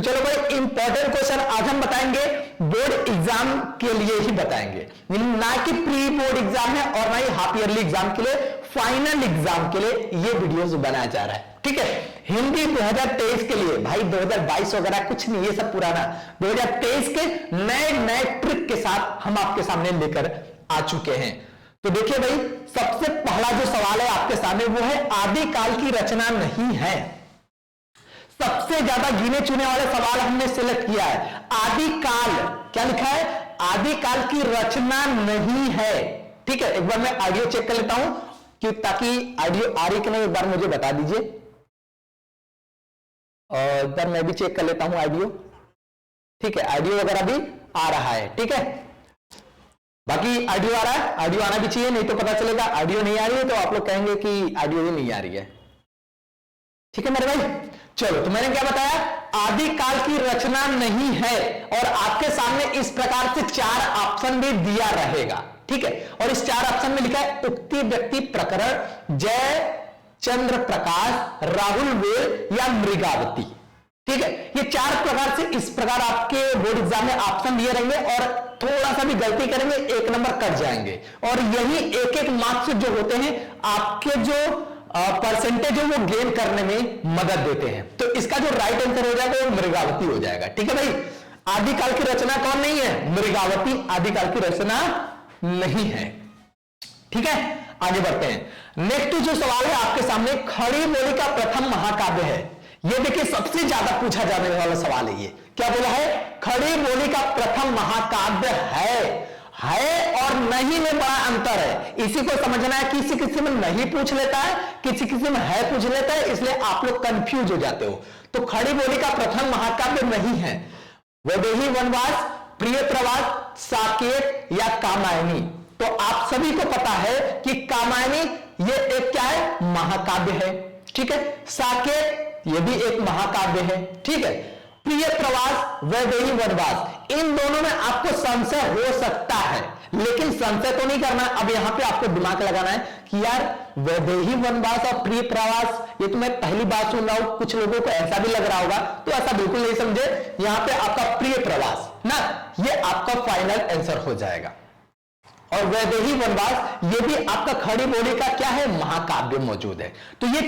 चलो भाई, important question आज हम बताएंगे, बोर्ड एग्जाम के लिए ही बताएंगे, ना कि प्री बोर्ड एग्जाम है और ना ही हाफ ईयरली एग्जाम के लिए, फाइनल एग्जाम के लिए ये वीडियोस बनाया जा रहा है। ठीक है, हिंदी 2023 के लिए भाई, 2022 वगैरह कुछ नहीं, ये सब पुराना, 2023 के नए नए ट्रिक के साथ हम आपके सामने लेकर आ चुके हैं। तो देखिए भाई, सबसे पहला जो सवाल है आपके सामने वो है आदिकाल की रचना नहीं है। सबसे ज्यादा गिने चुने वाले सवाल हमने सिलेक्ट किया है। आदिकाल क्या लिखा है? आदिकाल की रचना नहीं है। ठीक है, एक बार मैं ऑडियो चेक कर लेता हूं कि ताकि ऑडियो आ रही कि नहीं एक बार मुझे बता दीजिए, और एक बार मैं भी चेक कर लेता हूं ऑडियो। ठीक है, ऑडियो वगैरह भी आ रहा है। ठीक है, बाकी ऑडियो आ रहा है, ऑडियो आना भी चाहिए, नहीं तो पता चलेगा ऑडियो नहीं आ रही है तो आप लोग कहेंगे कि ऑडियो भी नहीं आ रही है। ठीक है मेरे भाई, चलो तो मैंने क्या बताया, आदिकाल की रचना नहीं है, और आपके सामने इस प्रकार से 4 ऑप्शन भी दिया रहेगा। ठीक है, और इस 4 ऑप्शन में लिखा है उक्ति व्यक्ति प्रकरण, जय चंद्र प्रकाश, राहुल वेल या मृगावती। ठीक है, ये 4 प्रकार से इस प्रकार आपके बोर्ड एग्जाम में ऑप्शन दिए रहेंगे, और थोड़ा सा भी गलती करेंगे 1 नंबर कट जाएंगे, और यही एक एक मार्क्स जो होते हैं आपके जो परसेंटेज है वो गेन करने में मदद देते हैं। तो इसका जो राइट आंसर हो जाएगा वो मृगावती हो जाएगा। ठीक है भाई, आदिकाल की रचना कौन नहीं है? मृगावती आदिकाल की रचना नहीं है। ठीक है, आगे बढ़ते हैं। नेक्स्ट जो सवाल है आपके सामने, खड़ी बोली का प्रथम महाकाव्य है। ये देखिए सबसे ज्यादा पूछा जाने वाला सवाल है। ये क्या बोला है? खड़ी बोली का प्रथम महाकाव्य है और नहीं में बड़ा अंतर है। इसी को समझना है। किसी किसी में नहीं पूछ लेता है, किसी किसी में है पूछ लेता है, इसलिए आप लोग कंफ्यूज हो जाते हो। तो खड़ी बोली का प्रथम महाकाव्य नहीं है वैदेही वनवास, प्रिय प्रवास, साकेत या कामायनी। तो आप सभी को पता है कि कामायनी ये एक क्या है? महाकाव्य है। ठीक है, साकेत ये भी एक महाकाव्य है। ठीक है, प्रिय प्रवास, वैदेही वनवास, इन दोनों में आपको संशय हो सकता है, लेकिन संशय तो नहीं करना। अब यहां पे आपको दिमाग लगाना है कि यार वैदेही वनवास और प्रिय प्रवास, ये तो मैं पहली बार सुन रहा हूं, कुछ लोगों को ऐसा भी लग रहा होगा, तो ऐसा बिल्कुल नहीं समझे। यहां पे आपका प्रिय प्रवास ना, ये आपका फाइनल आंसर हो जाएगा, और वैदेही वनवास ये भी आपका खड़ी बोली का क्या है? महाकाव्य मौजूद है। तो ये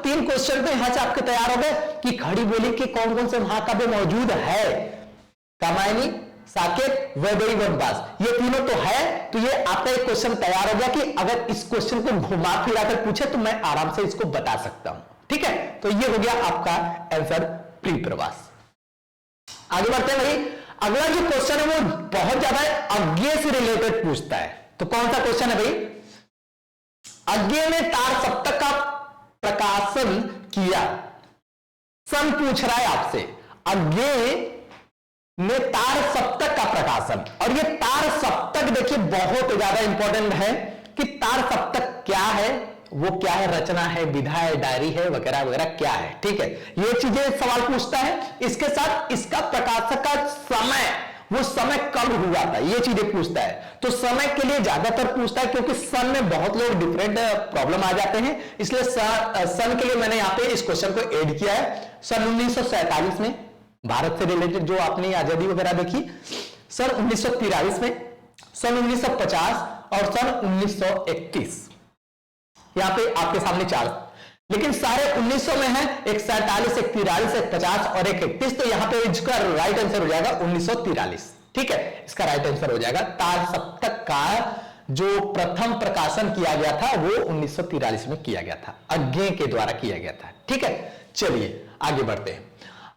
3 क्वेश्चन तो यहां से आपके तैयार हो गए कि खड़ी बोली के कौन कौन से महाकाव्य मौजूद है। कामायनी, साकेत, वैदेही वनवास, ये तीनों तो है। तो ये आपका एक क्वेश्चन तैयार हो गया कि अगर इस क्वेश्चन को घुमा फिरा कर पूछे तो मैं आराम से इसको बता सकता हूं। ठीक है, तो ये हो गया आपका आंसर, प्रिय प्रवास। आगे बढ़ते हैं भाई। अगला जो क्वेश्चन है वो बहुत ज्यादा अज्ञेय से रिलेटेड पूछता है। तो कौन सा क्वेश्चन है भाई? अज्ञेय ने तार सप्तक का प्रकाशन किया। सन पूछ रहा है आपसे, अज्ञेय ने तार सप्तक का प्रकाशन, और ये तार सप्तक देखिए बहुत ज्यादा इंपॉर्टेंट है कि तार सप्तक क्या है, वो क्या है, रचना है, विधा है, डायरी है, वगैरह वगैरह क्या है। ठीक है, ये चीजें सवाल पूछता है। इसके साथ इसका प्रकाशक का समय, वो समय कब हुआ था, ये चीजें पूछता है। तो समय के लिए ज्यादातर पूछता है, क्योंकि सन में बहुत लोग डिफरेंट प्रॉब्लम आ जाते हैं, इसलिए सन के लिए मैंने यहां पे इस क्वेश्चन को ऐड किया है। सन 1947 में भारत से रिलेटेड जो आपने आजादी वगैरह देखी, सन 1943 में, सन 1950 और सन 1931, यहां पे आपके सामने 4, लेकिन सारे 1900 में है। एक 47, एक 43, एक 50 और एक 31। तो यहां पे इसका राइट आंसर हो जाएगा 1943। ठीक है, इसका राइट आंसर हो जाएगा। तार सप्तक का जो प्रथम प्रकाशन किया गया था वो 1943 में किया गया था, अज्ञेय के द्वारा किया गया था। ठीक है, चलिए आगे बढ़ते हैं।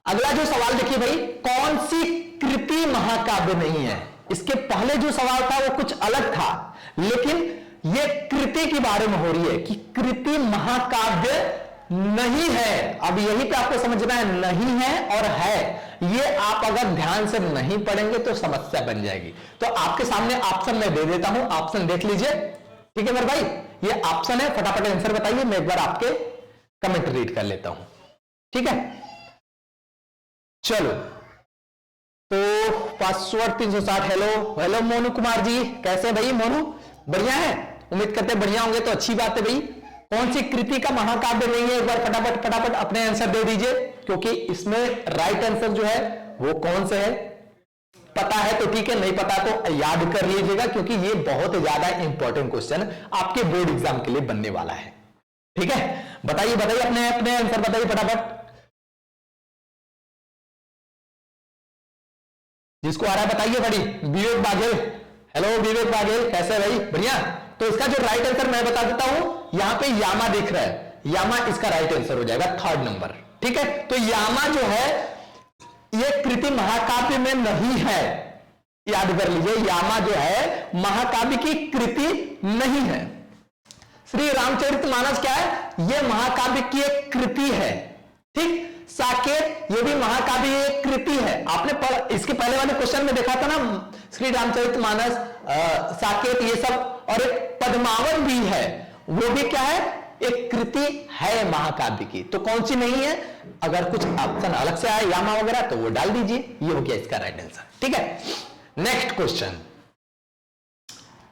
अगला जो सवाल देखिए भाई, कौन सी कृति महाकाव्य नहीं है? इसके पहले जो सवाल था वो कुछ अलग था, लेकिन ये कृति के बारे में हो रही है कि कृति महाकाव्य नहीं है। अब यही पे आपको समझना है, नहीं है और है। ये आप अगर ध्यान से नहीं पढ़ेंगे तो समस्या बन जाएगी। तो आपके सामने ऑप्शन मैं दे देता हूं, ऑप्शन देख लीजिए। ठीक है मेरे भाई, ये ऑप्शन है, फटाफट आंसर बताइए। मैं एक बार आपके कमेंट रीड कर लेता हूं। ठीक है, चलो तो पासवर्ड 360। हेलो मोनू कुमार जी, कैसे भाई? मोनू बढ़िया है, उम्मीद करते हैं बढ़िया होंगे, तो अच्छी बात है भाई। कौन सी कृति का महाकाव्य नहीं है? एक बार फटाफट अपने आंसर दे दीजिए, क्योंकि इसमें राइट आंसर जो है वो कौन से है, पता है तो ठीक है, नहीं पता तो याद कर लीजिएगा, क्योंकि ये बहुत ज्यादा इंपॉर्टेंट क्वेश्चन आपके बोर्ड एग्जाम के लिए बनने वाला है। ठीक है, बताइए बताइए अपने अपने आंसर बताइए फटाफट, जिसको आ रहा है बताइए बड़ी। विवेक बाघेल, हेलो विवेक बाघेल, कैसे है भाई, बढ़िया। तो इसका जो राइट आंसर मैं बता देता हूं, यहां पे यामा दिख रहा है, यामा इसका राइट आंसर हो जाएगा, थर्ड नंबर। ठीक है, तो यामा जो है ये कृति महाकाव्य में नहीं है, याद कर लीजिए, यामा जो है महाकाव्य की कृति नहीं है। श्री रामचरितमानस क्या है, ये महाकाव्य की एक कृति है। ठीक, साकेत ये भी महाकाव्य एक कृति है। आपने इसके पहले वाले क्वेश्चन में देखा था ना, श्री रामचरितमानस, साकेत, ये सब, और एक पद्मावत भी है, वो भी क्या है, एक कृति है महाकाव्य की। तो कौन सी नहीं है, अगर कुछ ऑप्शन अलग से आए यामा वगैरह तो वो डाल दीजिए, ये हो गया इसका राइट आंसर। ठीक है, नेक्स्ट क्वेश्चन,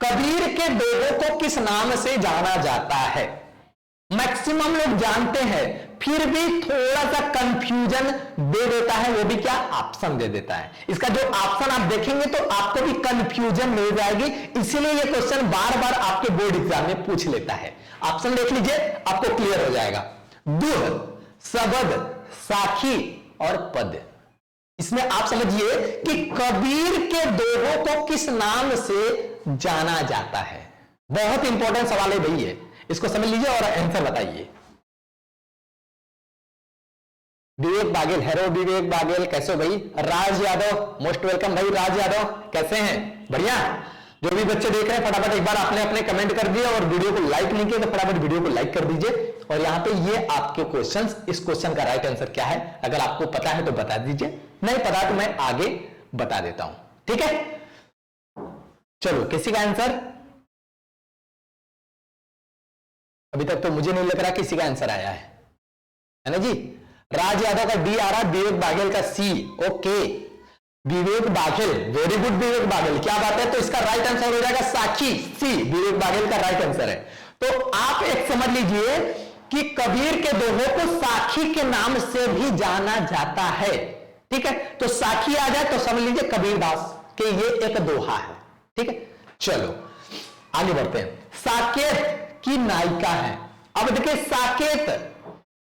कबीर के दोहों को किस नाम से जाना जाता है? मैक्सिमम लोग जानते हैं, फिर भी थोड़ा सा कंफ्यूजन दे देता है, वो भी क्या, ऑप्शन दे देता है। इसका जो ऑप्शन आप देखेंगे तो आपको भी कंफ्यूजन मिल जाएगी, इसीलिए ये क्वेश्चन बार बार आपके बोर्ड एग्जाम में पूछ लेता है। ऑप्शन देख लीजिए, आपको क्लियर हो जाएगा। दुह, सबद, साखी और पद। इसमें आप समझिए कि कबीर के दोहों को किस नाम से जाना जाता है। बहुत इंपॉर्टेंट सवाल है भाई ये, इसको समझ लीजिए और आंसर बताइए। विवेक बाघेल, हेलो विवेक बाघेल, कैसे हो भाई? राज यादव, मोस्ट वेलकम भाई राज यादव, कैसे हैं? बढ़िया। जो भी बच्चे देख रहे हैं फटाफट एक बार आपने अपने कमेंट कर दिए, और वीडियो को लाइक नहीं किया तो फटाफट वीडियो को लाइक कर दीजिए। और यहां पे ये आपके क्वेश्चंस, इस क्वेश्चन का राइट आंसर क्या है, अगर आपको पता है तो बता दीजिए, नहीं पता तो मैं आगे बता देता हूं। ठीक है, चलो किसी का आंसर, अभी तक तो मुझे नहीं लग रहा किसी का आंसर आया है ना जी। राज यादव का डी आ रहा, विवेक बाघेल का सी, ओके। विवेक बाघेल, वेरी गुड विवेक बाघेल, क्या बात है। तो इसका राइट आंसर हो जाएगा साखी, सी, विवेक बाघेल का राइट आंसर है। तो आप एक समझ लीजिए कि कबीर के दोहों को साखी के नाम से भी जाना जाता है। ठीक है, तो साखी आ जाए तो समझ लीजिए कबीरदास के ये एक दोहा है। ठीक है, चलो आगे बढ़ते हैं। साकेत की नायिका है। अब देखिए साकेत,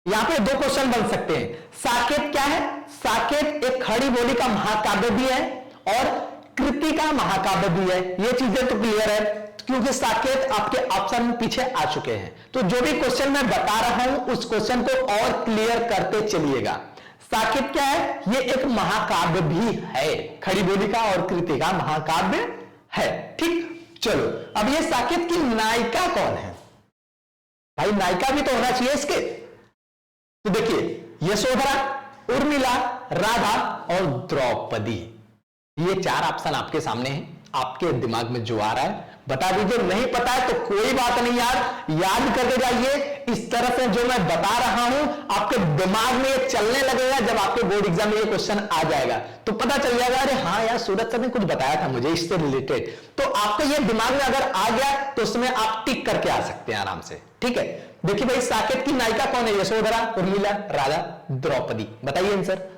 यहां पे दो क्वेश्चन बन सकते हैं। साकेत क्या है? साकेत एक खड़ी बोली का महाकाव्य भी है और कृति का महाकाव्य भी है। ये चीजें तो क्लियर है, क्योंकि साकेत आपके ऑप्शन पीछे आ चुके हैं। तो जो भी क्वेश्चन मैं बता रहा हूं उस क्वेश्चन को और क्लियर करते चलिएगा। साकेत क्या है? ये एक महाकाव्य भी है, खड़ी बोली का और कृति का महाकाव्य है। ठीक, चलो अब ये साकेत की नायिका कौन है? भाई नायिका भी तो होना चाहिए इसके। तो देखिए यशोधरा, उर्मिला, राधा और द्रौपदी, ये चार ऑप्शन आपके सामने हैं। आपके दिमाग में जो आ रहा है बता दीजिए, नहीं पता है तो कोई बात नहीं यार, याद करके जाइए। इस तरह से जो मैं बता रहा हूं आपके दिमाग में ये चलने लगेगा, जब आपके बोर्ड एग्जाम में ये क्वेश्चन आ जाएगा तो पता चल जाएगा, अरे हाँ यार सूरज सर ने कुछ बताया था मुझे इससे रिलेटेड। तो आपको ये दिमाग में अगर आ गया तो उसमें आप टिक करके आ सकते हैं आराम से। ठीक है, देखिए भाई साकेत की नायिका कौन है? यशोधरा, उर्मिला, राधा, द्रौपदी। बताइए आंसर।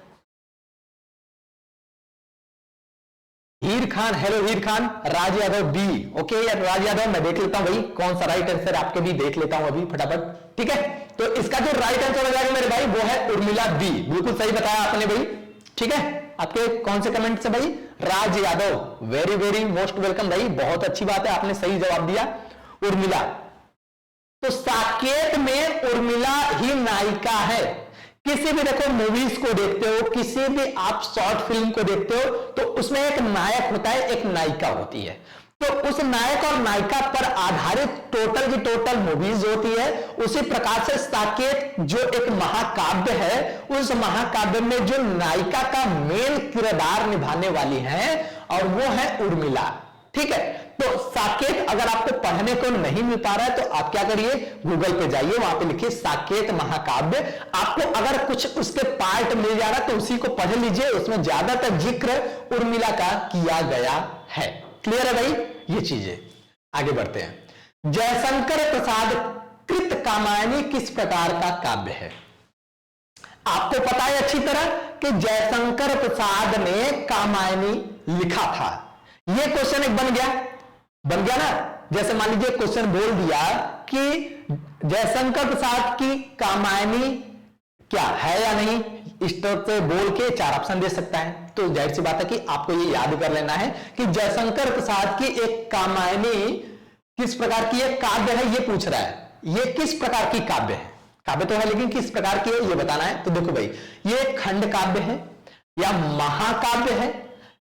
हीर खान, हेलो हीर खान। राज यादव बी, ओके यार राज यादव, मैं देख लेता हूं भाई कौन सा राइट आंसर आपके भी देख लेता हूं अभी फटाफट। ठीक है, तो इसका जो राइट आंसर हो जाएगा मेरे भाई वो है उर्मिला बी। बिल्कुल सही बताया आपने भाई। ठीक है, आपके कौन से कमेंट से भाई? Raj Yadav, very very most welcome भाई, बहुत अच्छी बात है, आपने सही जवाब दिया, उर्मिला। तो साकेत में उर्मिला ही नायिका है। किसी भी देखो मूवीज को देखते हो, किसी भी आप शॉर्ट फिल्म को देखते हो तो उसमें एक नायक होता है, एक नायिका होती है। तो उस नायक और नायिका पर आधारित टोटल की टोटल मूवीज होती है। उसी प्रकार से साकेत जो एक महाकाव्य है, उस महाकाव्य में जो नायिका का मेन किरदार निभाने वाली है और वो है उर्मिला। ठीक है, तो साकेत अगर आपको पढ़ने को नहीं मिल पा रहा है तो आप क्या करिए, गूगल पे जाइए, वहां पे लिखिए साकेत महाकाव्य। आपको अगर कुछ उसके पार्ट मिल जा रहा है तो उसी को पढ़ लीजिए, उसमें ज्यादातर जिक्र उर्मिला का किया गया है। क्लियर है भाई ये चीजें? आगे बढ़ते हैं। जयशंकर प्रसाद कृत कामायनी किस प्रकार का काव्य है? आपको पता है अच्छी तरह कि जयशंकर प्रसाद ने कामायनी लिखा था। यह क्वेश्चन एक बन गया ना। जैसे मान लीजिए क्वेश्चन बोल दिया कि जयशंकर प्रसाद की कामायनी क्या है या नहीं, इस तरह से बोल के 4 ऑप्शन दे सकता है। तो जाहिर सी बात है कि आपको ये याद कर लेना है कि जयशंकर प्रसाद की एक कामायनी किस प्रकार की एक काव्य है, ये पूछ रहा है। ये किस प्रकार की काव्य है, काव्य तो है लेकिन किस प्रकार की है ये बताना है। तो देखो भाई, ये खंड काव्य है या महाकाव्य है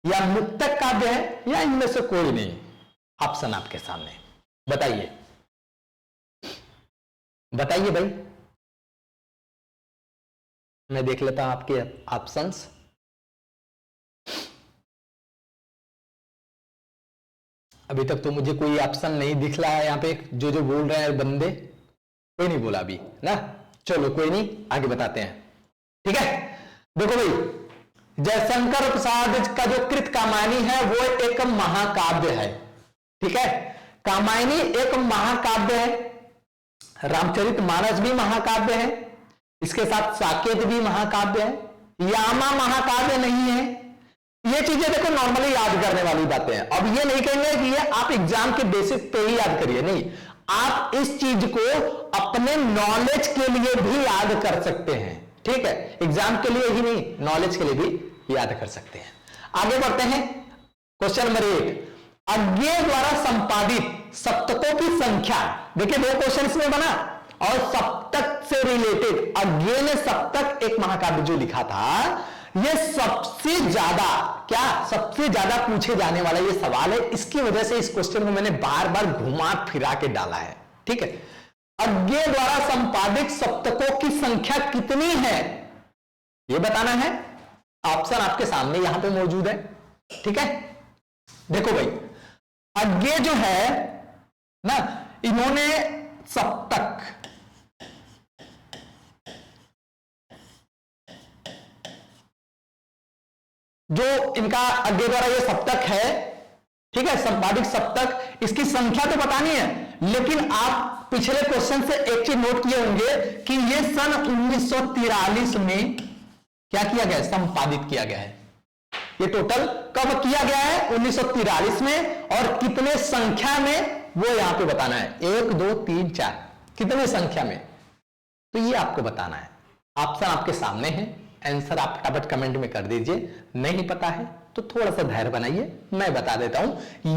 या मुक्तक काव्य है या इनमें से कोई नहीं। ऑप्शन आपके सामने, बताइए बताइए भाई। मैं देख लेता हूं आपके ऑप्शंस। अभी तक तो मुझे कोई ऑप्शन नहीं दिख रहा है यहां पे। जो जो बोल रहे हैं बंदे, कोई नहीं बोला अभी ना। चलो कोई नहीं, आगे बताते हैं। ठीक है, देखो भाई, जयशंकर प्रसाद का जो कृत कामायनी है वो एक महाकाव्य है। ठीक है, कामायनी एक महाकाव्य है, रामचरितमानस भी महाकाव्य है, इसके साथ साकेत भी महाकाव्य है, यामा महाकाव्य नहीं है। ये चीजें देखो नॉर्मली याद करने वाली बातें हैं। अब ये नहीं कहेंगे कि ये आप एग्जाम के बेसिस पे ही याद करिए, नहीं, आप इस चीज को अपने नॉलेज के लिए भी याद कर सकते हैं। ठीक है, एग्जाम के लिए ही नहीं, नॉलेज के लिए भी याद कर सकते हैं। आगे बढ़ते हैं, क्वेश्चन नंबर 1, अज्ञेय द्वारा संपादित सप्तकों की संख्या। देखिए 2 क्वेश्चन इसमें बना और सप्तक से रिलेटेड अज्ञेय ने सप्तक एक महाकाव्य जो लिखा था, यह सबसे ज्यादा सबसे ज्यादा पूछे जाने वाला ये सवाल है। इसकी वजह से इस क्वेश्चन को मैंने बार बार घुमा फिरा के डाला है। ठीक है, अज्ञेय द्वारा संपादित सप्तकों की संख्या कितनी है यह बताना है। ऑप्शन आपके सामने यहां पे मौजूद है। ठीक है, देखो भाई, अज्ञेय जो है ना, इन्होंने सप्तक, जो इनका अज्ञेय द्वारा ये सप्तक है, ठीक है, संपादित सप्तक, इसकी संख्या तो बतानी है, लेकिन आप पिछले क्वेश्चन से एक चीज नोट किए होंगे कि ये सन 1943 में क्या किया गया है, संपादित किया गया है। ये टोटल कब किया गया है, 1943 में, और कितने संख्या में वो यहां पे बताना है, 1 2 3 4, कितने संख्या में, तो ये आपको बताना है। ऑप्शन आपके सामने है, आंसर आप फटाफट कमेंट में कर दीजिए। नहीं पता है तो थोड़ा सा धैर्य बनाइए, मैं बता देता हूं,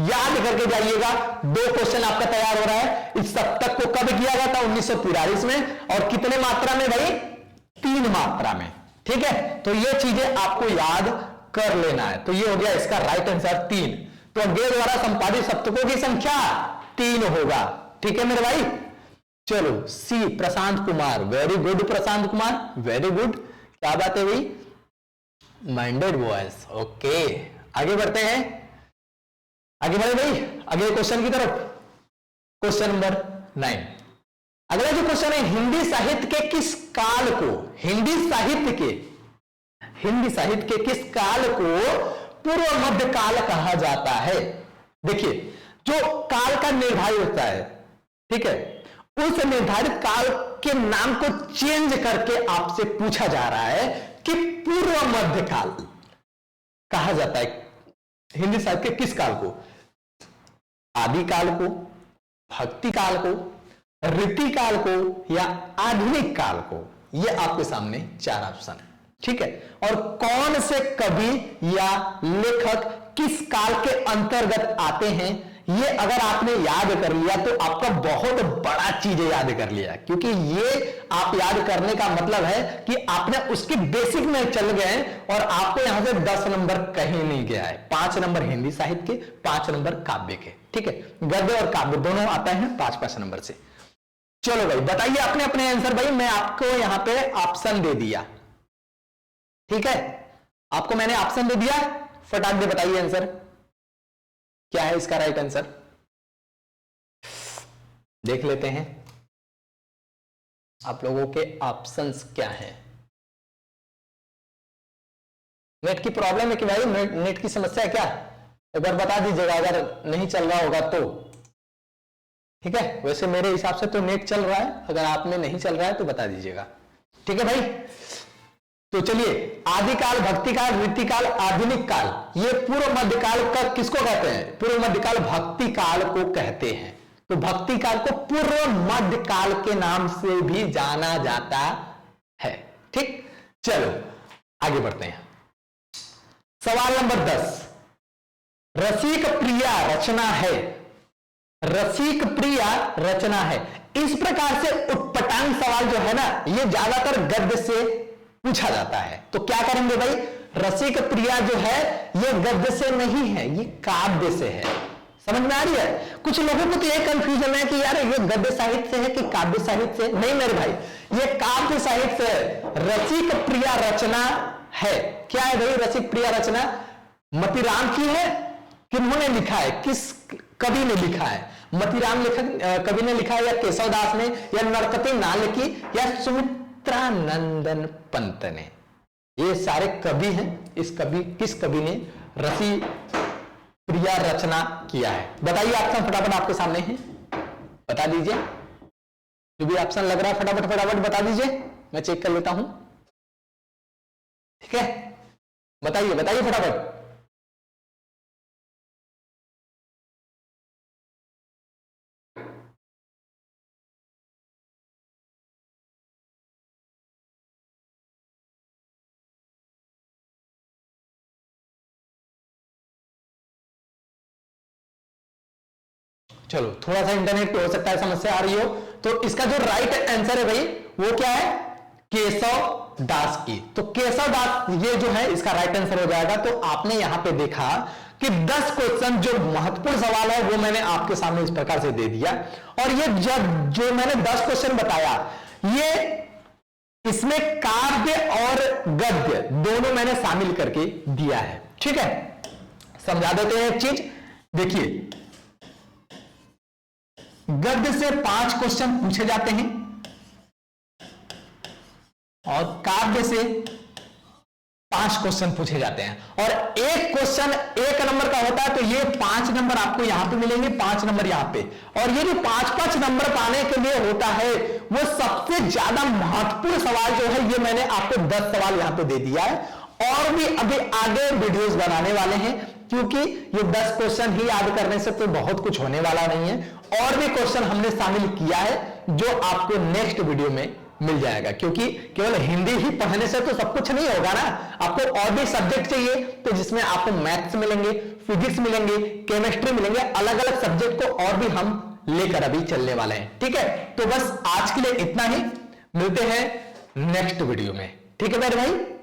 याद करके जाइएगा। 2 क्वेश्चन आपका तैयार हो रहा है। इस सप्तक को कब किया गया था, 1943 में, और कितने मात्रा में भाई, 3 मात्रा में। ठीक है, तो ये चीजें आपको याद कर लेना है। तो ये हो गया इसका राइट आंसर 3। तो अज्ञेय द्वारा संपादित सप्तकों की संख्या 3 होगा। ठीक है मेरे भाई, चलो सी, Prashant Kumar, very good Prashant Kumar, very good, क्या बात है भाई, माइंडेड बॉयज। ओके, आगे बढ़ते हैं, आगे बढ़े भाई अगले क्वेश्चन की तरफ। क्वेश्चन नंबर 9, अगला जो क्वेश्चन है, हिंदी साहित्य के किस काल को, हिंदी साहित्य के किस काल को पूर्व मध्य काल कहा जाता है। देखिए, जो काल का निर्धारित होता है, ठीक है, उस निर्धारित काल के नाम को चेंज करके आपसे पूछा जा रहा है कि पूर्व मध्य काल कहा जाता है हिंदी साहित्य के किस काल को, आदि काल को, भक्ति काल को, रीति काल को, या आधुनिक काल को। यह आपके सामने 4 ऑप्शन है। ठीक है, और कौन से कवि या लेखक किस काल के अंतर्गत आते हैं, ये अगर आपने याद कर लिया तो आपका बहुत बड़ा चीज याद कर लिया, क्योंकि ये आप याद करने का मतलब है कि आपने उसके बेसिक में चल गए और आपको यहां से 10 नंबर कहीं नहीं गया है। 5 नंबर हिंदी साहित्य के, 5 नंबर काव्य के। ठीक है, गद्य और काव्य दोनों आता है 5-5 नंबर से। चलो भाई बताइए आपने अपने आंसर। भाई मैं आपको यहां पे ऑप्शन दे दिया, ठीक है, आपको मैंने ऑप्शन दे दिया, फटाक दे बताइए आंसर क्या है इसका राइट आंसर। देख लेते हैं आप लोगों के ऑप्शंस क्या हैं। नेट की प्रॉब्लम है कि भाई, नेट की समस्या है क्या, एक बार बता दीजिएगा अगर नहीं चल रहा होगा तो। ठीक है, वैसे मेरे हिसाब से तो नेट चल रहा है, अगर आप में नहीं चल रहा है तो बता दीजिएगा। ठीक है भाई, तो चलिए, आदिकाल, भक्तिकाल, रीतिकाल, आधुनिक काल, ये पूर्व मध्यकाल का किसको कहते हैं? पूर्व मध्यकाल भक्ति काल को कहते हैं। तो भक्ति काल को पूर्व मध्यकाल के नाम से भी जाना जाता है। ठीक, चलो आगे बढ़ते हैं। सवाल नंबर 10, रसिक प्रिया रचना है। रसिक प्रिया रचना है। इस प्रकार से उटपटांग सवाल जो है ना, ये ज्यादातर गद्य से पूछा जाता है। तो क्या करेंगे भाई, रसिक प्रिया जो है ये गद्य से नहीं है, ये काव्य से है। समझ में आ रही है? कुछ लोगों को तो ये कंफ्यूजन है कि यार ये गद्य साहित्य से है कि काव्य साहित्य से। नहीं मेरे भाई, ये काव्य साहित्य से है। रसिक प्रिया रचना है। क्या है भाई रसिक प्रिया रचना? मतीराम की है। किन्होंने लिखा है? किस कवि ने लिखा है? मतीराम कवि ने लिखा है, या केशवदास ने, या नरपति नाल की, या सुमित्रानंदन पंत ने? ये सारे कवि हैं। किस कवि ने रसी प्रिया रचना किया है? बताइए, ऑप्शन फटाफट आपके सामने है, बता दीजिए। जो भी ऑप्शन लग रहा है फटाफट बता दीजिए, मैं चेक कर लेता हूं। ठीक है, बताइए फटाफट। चलो, थोड़ा सा इंटरनेट पे हो सकता है समस्या आ रही हो, तो इसका जो राइट आंसर है भाई वो क्या है? केशव दास की। तो केशव दास ये जो है इसका राइट आंसर हो जाएगा। तो आपने यहां पे देखा कि 10 क्वेश्चन जो महत्वपूर्ण सवाल है वो मैंने आपके सामने इस प्रकार से दे दिया। और ये जो मैंने 10 क्वेश्चन बताया, ये इसमें काव्य और गद्य दोनों मैंने शामिल करके दिया है। ठीक है, समझा देते हैं एक चीज। देखिए, गद्य से 5 क्वेश्चन पूछे जाते हैं और काव्य से 5 क्वेश्चन पूछे जाते हैं। और एक क्वेश्चन 1 नंबर का होता है, तो ये 5 नंबर आपको यहां पे मिलेंगे, 5 नंबर यहां पे। और ये जो 5-5 नंबर पाने के लिए होता है, वो सबसे ज्यादा महत्वपूर्ण सवाल जो है, ये मैंने आपको 10 सवाल यहां पे दे दिया है। और भी अभी आगे वीडियोस बनाने वाले हैं, क्योंकि ये 10 क्वेश्चन ही याद करने से तो बहुत कुछ होने वाला नहीं है। और भी क्वेश्चन हमने शामिल किया है जो आपको नेक्स्ट वीडियो में मिल जाएगा, क्योंकि केवल हिंदी ही पढ़ने से तो सब कुछ नहीं होगा ना। आपको और भी सब्जेक्ट चाहिए, तो जिसमें आपको मैथ्स मिलेंगे, फिजिक्स मिलेंगे, केमिस्ट्री मिलेंगे, अलग अलग सब्जेक्ट को और भी हम लेकर अभी चलने वाले हैं। ठीक है, तो बस आज के लिए इतना ही, मिलते हैं नेक्स्ट वीडियो में। ठीक है मेरे भाई।